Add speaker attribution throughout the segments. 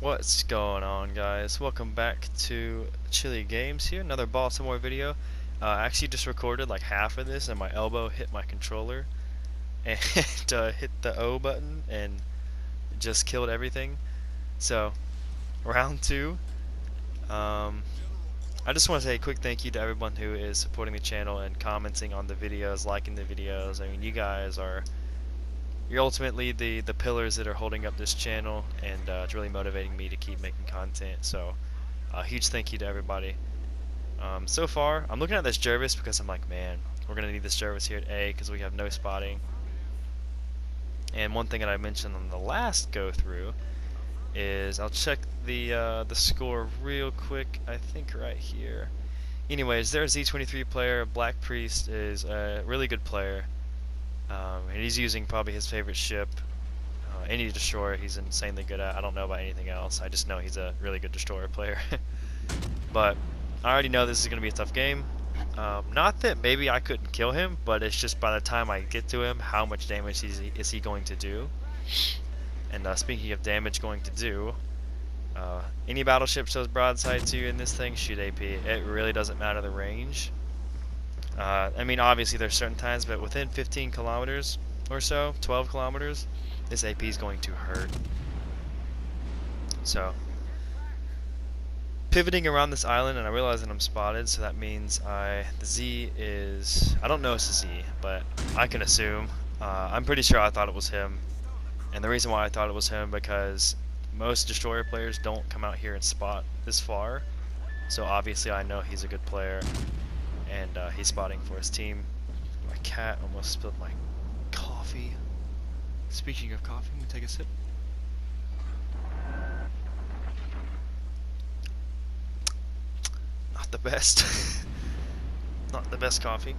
Speaker 1: What's going on, guys? Welcome back to Chili Games here, another Baltimore video. I actually just recorded like half of this and my elbow hit my controller and hit the O button and just killed everything. So, round two. I just want to say a quick thank you to everyone who is supporting the channel and commenting on the videos, liking the videos. I mean, you guys are you're ultimately the pillars that are holding up this channel, and it's really motivating me to keep making content. So a huge thank you to everybody. So far, I'm looking at this Jervis because I'm like, man, we're gonna need this Jervis here at A because we have no spotting. And one thing that I mentioned on the last go through is I'll check the score real quick. I think right here. Anyways, their Z23 player, Black Priest, is a really good player. And he's using probably his favorite ship, any destroyer he's insanely good at. I don't know about anything else. I just know he's a really good destroyer player. But I already know this is going to be a tough game. Not that maybe I couldn't kill him, but it's just by the time I get to him, how much damage is he going to do? And speaking of damage going to do, any battleship shows broadside to you in this thing, shoot AP. It really doesn't matter the range. I mean, obviously there's certain times, but within 15 kilometers or so, 12 kilometers, this AP is going to hurt. So, pivoting around this island, and I realize that I'm spotted, so that means the Z is, I don't know it's a Z, but I can assume. I'm pretty sure I thought it was him, and the reason why I thought it was him because most destroyer players don't come out here and spot this far, so obviously I know he's a good player. And he's spotting for his team. My cat almost spilled my coffee. Speaking of coffee, I'm gonna take a sip. Not the best. Not the best coffee.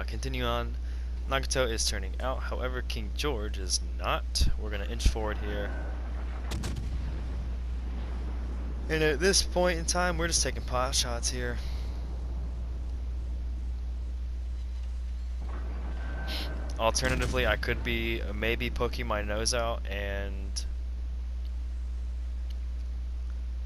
Speaker 1: Continue on. Nagato is turning out, however King George is not. We're gonna inch forward here. And at this point in time, we're just taking pot shots here. Alternatively, I could be maybe poking my nose out and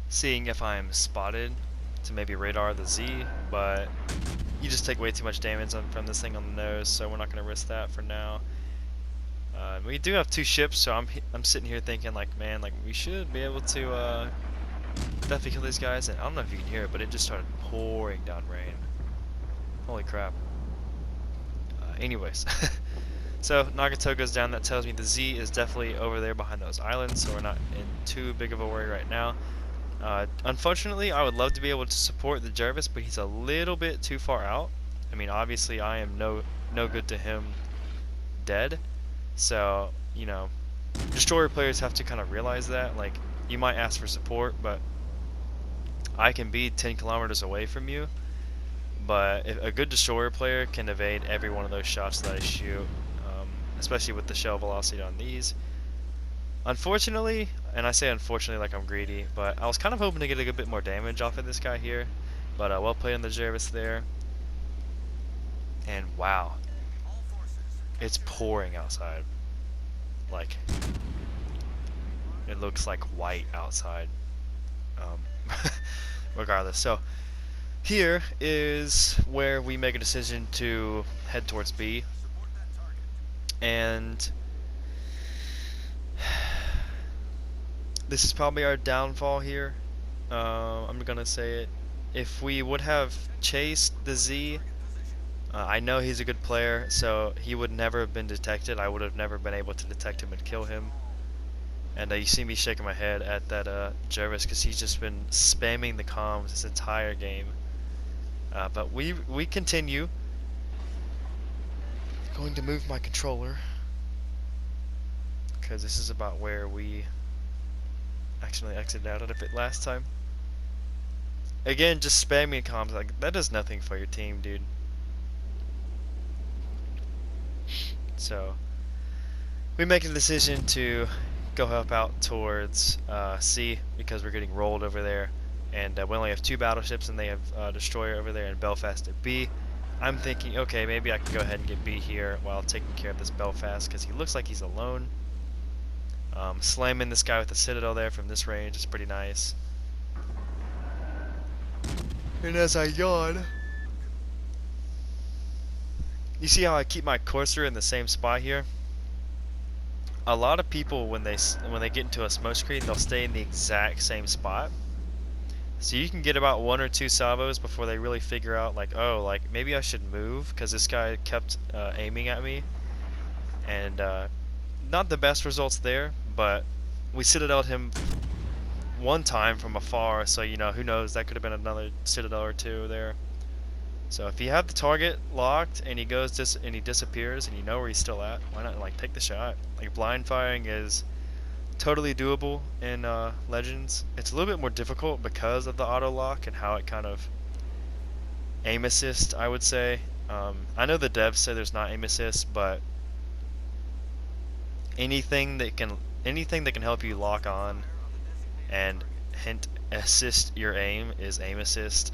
Speaker 1: seeing if I'm spotted to maybe radar the Z, but you just take way too much damage from this thing on the nose, so we're not going to risk that for now. We do have two ships, so I'm sitting here thinking like, man, like we should be able to definitely kill these guys. And I don't know if you can hear it, but it just started pouring down rain. Holy crap. Anyways. So Nagato goes down. That tells me the Z is definitely over there behind those islands, so we're not in too big of a worry right now. Unfortunately, I would love to be able to support the Jervis, but he's a little bit too far out. I mean, obviously I am no good to him dead, so you know, destroyer players have to kind of realize that. Like, you might ask for support, but I can be 10 kilometers away from you. But if a good destroyer player can evade every one of those shots that I shoot, especially with the shell velocity on these. Unfortunately, and I say unfortunately like I'm greedy, but I was kind of hoping to get a good bit more damage off of this guy here. But well played on the Jervis there. And wow, it's pouring outside. Like, it looks like white outside. Regardless, so here is where we make a decision to head towards B. And this is probably our downfall here. I'm gonna say it. If we would have chased the Z, I know he's a good player, so he would never have been detected. I would have never been able to detect him and kill him. And you see me shaking my head at that Jervis because he's just been spamming the comms this entire game. But we continue. Going to move my controller because this is about where we accidentally exited out of it last time. Again, just spamming comms, like that does nothing for your team, dude. So we make a decision to go help out towards C because we're getting rolled over there, and we only have two battleships and they have a destroyer over there in Belfast at B. I'm thinking, okay, maybe I can go ahead and get B here while taking care of this Belfast because he looks like he's alone. Slamming this guy with the Citadel there from this range is pretty nice. And as I yawn, you see how I keep my cursor in the same spot here? A lot of people, when they get into a smoke screen, they'll stay in the exact same spot. So you can get about 1 or 2 salvos before they really figure out, like, oh, like maybe I should move because this guy kept aiming at me. And not the best results there, but we citadeled him one time from afar, so you know, who knows, that could have been another citadel or two there. So if you have the target locked and he goes and he disappears and you know where he's still at, why not like take the shot? Like blind firing is totally doable in Legends. It's a little bit more difficult because of the auto lock and how it kind of aim assist, I would say. I know the devs say there's not aim assist, but anything that can help you lock on and hint assist your aim is aim assist.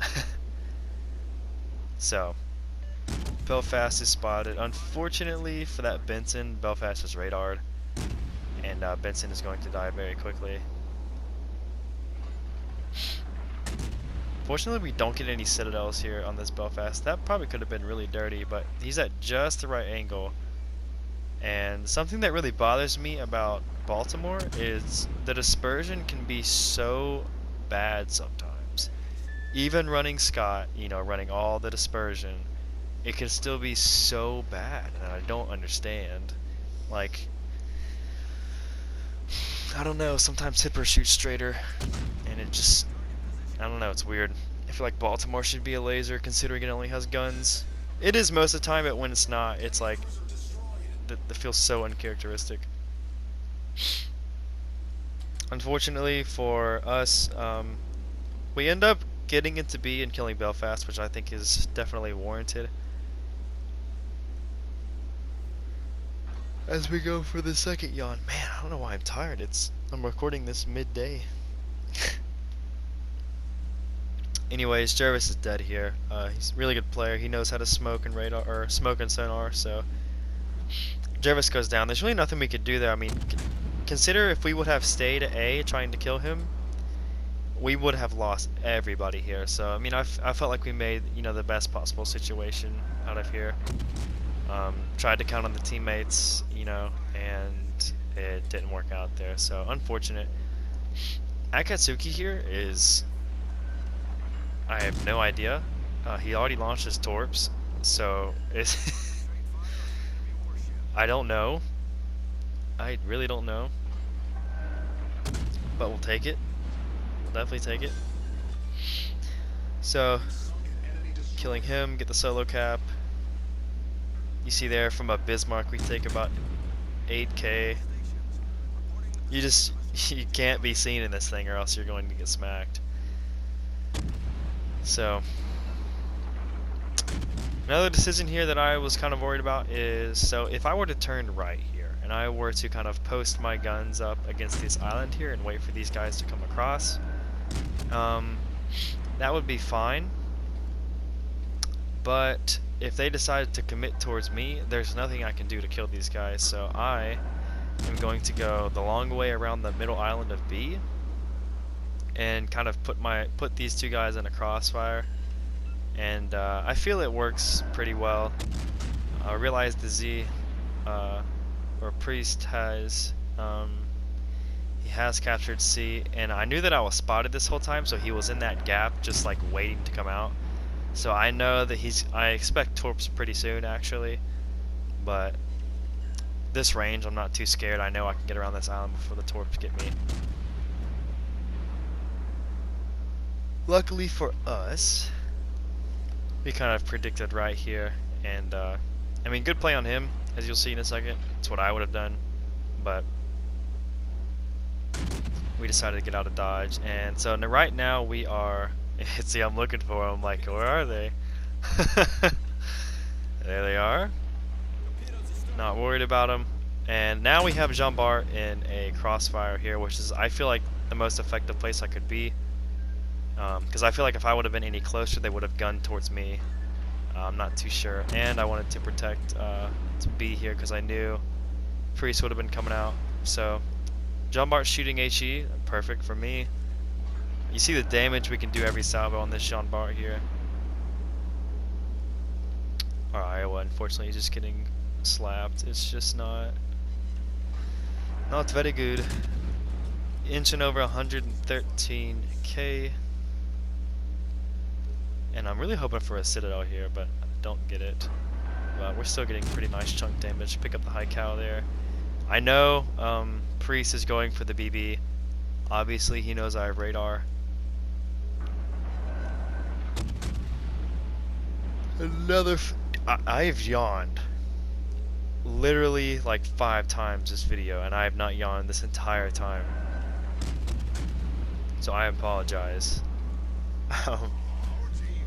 Speaker 1: So Belfast is spotted. Unfortunately for that Benson, Belfast is radared, and Benson is going to die very quickly. Fortunately, we don't get any citadels here on this Belfast. That probably could have been really dirty, but he's at just the right angle. And something that really bothers me about Baltimore is the dispersion can be so bad sometimes. Even running Scott, you know, running all the dispersion, it can still be so bad, and I don't understand. Like, I don't know, sometimes Hipper shoots straighter, and it just, I don't know, it's weird. I feel like Baltimore should be a laser, considering it only has guns. It is most of the time, but when it's not, it's like, that feels so uncharacteristic. Unfortunately for us, we end up getting into B and killing Belfast, which I think is definitely warranted. As we go for the second yawn. Man, I don't know why I'm tired. I'm recording this midday. Anyways, Jarvis is dead here. He's a really good player. He knows how to smoke and radar, or smoke and sonar, so Jarvis goes down. There's really nothing we could do there. I mean, consider if we would have stayed at A trying to kill him, we would have lost everybody here. So I mean, I felt like we made, you know, the best possible situation out of here. Tried to count on the teammates, you know, and it didn't work out there. So unfortunate. Akatsuki here is, I have no idea. He already launched his torps, so it's I don't know. I really don't know. But we'll take it. We'll definitely take it. So, killing him, get the solo cap. You see there from a Bismarck we take about 8k. You can't be seen in this thing or else you're going to get smacked. So, another decision here that I was kind of worried about is, so if I were to turn right here and I were to kind of post my guns up against this island here and wait for these guys to come across, that would be fine. But if they decided to commit towards me, there's nothing I can do to kill these guys, so I am going to go the long way around the middle island of B and kind of put these two guys in a crossfire, and I feel it works pretty well. I realize the Z or Priest has he has captured C, and I knew that I was spotted this whole time, so he was in that gap just like waiting to come out. So I know that I expect torps pretty soon actually, but this range I'm not too scared. I know I can get around this island before the torps get me. Luckily for us, we kind of predicted right here, and I mean, good play on him, as you'll see in a second. It's what I would have done, but we decided to get out of dodge. And so right now we are, see, I'm looking for them, like, where are they? There they are. Not worried about them. And now we have Jean Bart in a crossfire here, which is, I feel like, the most effective place I could be. Because I feel like if I would have been any closer, they would have gunned towards me. I'm not too sure. And I wanted to protect to B here because I knew Priest would have been coming out. So John Bart's shooting HE, perfect for me. You see the damage we can do every salvo on this Jean Bart here. Our Iowa, unfortunately, is just getting slapped. It's just not very good. Inching over 113k. And I'm really hoping for a Citadel here, but I don't get it. But we're still getting pretty nice chunk damage. Pick up the high cow there. I know Priest is going for the BB. Obviously, he knows I have radar. I've yawned literally like 5 times this video, and I have not yawned this entire time. So I apologize.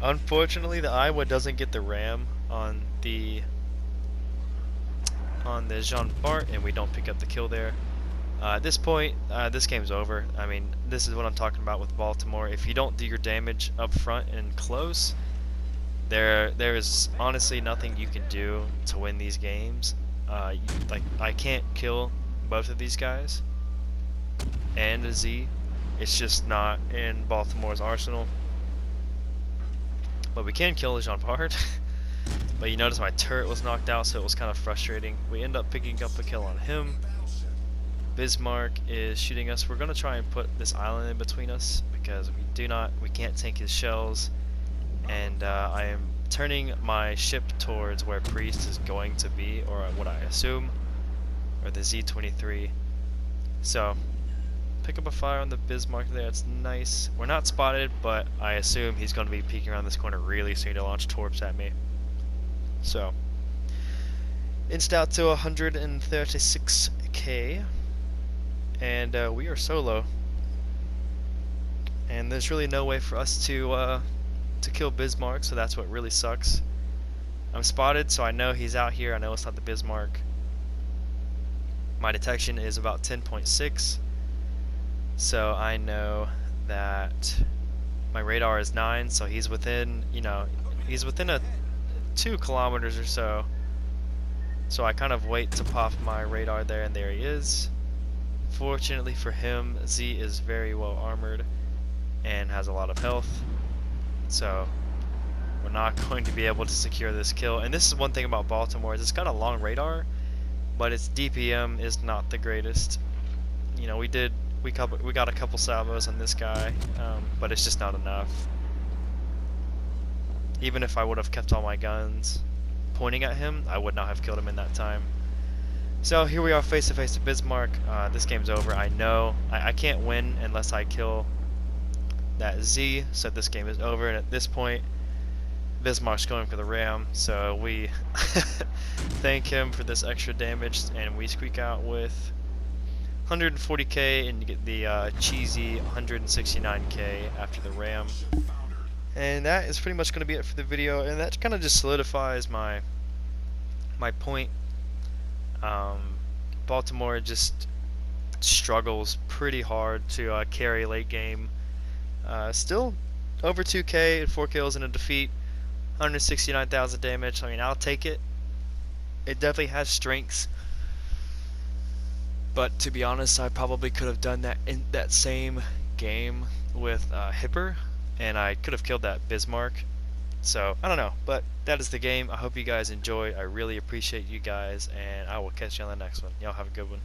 Speaker 1: Unfortunately, the Iowa doesn't get the ram on the Jean Bart, and we don't pick up the kill there. At this point, this game's over. I mean, this is what I'm talking about with Baltimore. If you don't do your damage up front and close, there is honestly nothing you can do to win these games. Like, I can't kill both of these guys and a Z. It's just not in Baltimore's arsenal. But we can kill the Jean Bart. But you notice my turret was knocked out, so it was kind of frustrating. We end up picking up a kill on him. Bismarck is shooting us. We're gonna try and put this island in between us because we can't tank his shells. And I am turning my ship towards where Priest is going to be, or what I assume, or the Z-23. So, pick up a fire on the Bismarck there. It's nice. We're not spotted, but I assume he's going to be peeking around this corner really soon to launch torps at me. So, inched out to 136k, and we are solo. And there's really no way for us to kill Bismarck, so that's what really sucks. I'm spotted, so I know he's out here. I know it's not the Bismarck. My detection is about 10.6, so I know that my radar is 9, so he's within, he's within a 2 kilometers or so. So I kind of wait to pop my radar there, and there he is. Fortunately for him, Z is very well armored and has a lot of health. So we're not going to be able to secure this kill. And this is one thing about Baltimore, is it's got a long radar, but its DPM is not the greatest. We got a couple salvos on this guy, but it's just not enough. Even if I would have kept all my guns pointing at him, I would not have killed him in that time. So here we are face to face to Bismarck. This game's over. I know I can't win unless I kill that Z, so this game is over, and at this point Bismarck's going for the ram, so we thank him for this extra damage, and we squeak out with 140k and get the cheesy 169k after the ram. And that is pretty much going to be it for the video, and that kind of just solidifies my point. Baltimore just struggles pretty hard to carry late game. Still over 2k and 4 kills and a defeat, 169,000 damage. I mean, I'll take it. It definitely has strengths, but to be honest, I probably could have done that in that same game with Hipper, and I could have killed that Bismarck. So I don't know, but that is the game. I hope you guys enjoy. I really appreciate you guys, and I will catch you on the next one. Y'all have a good one.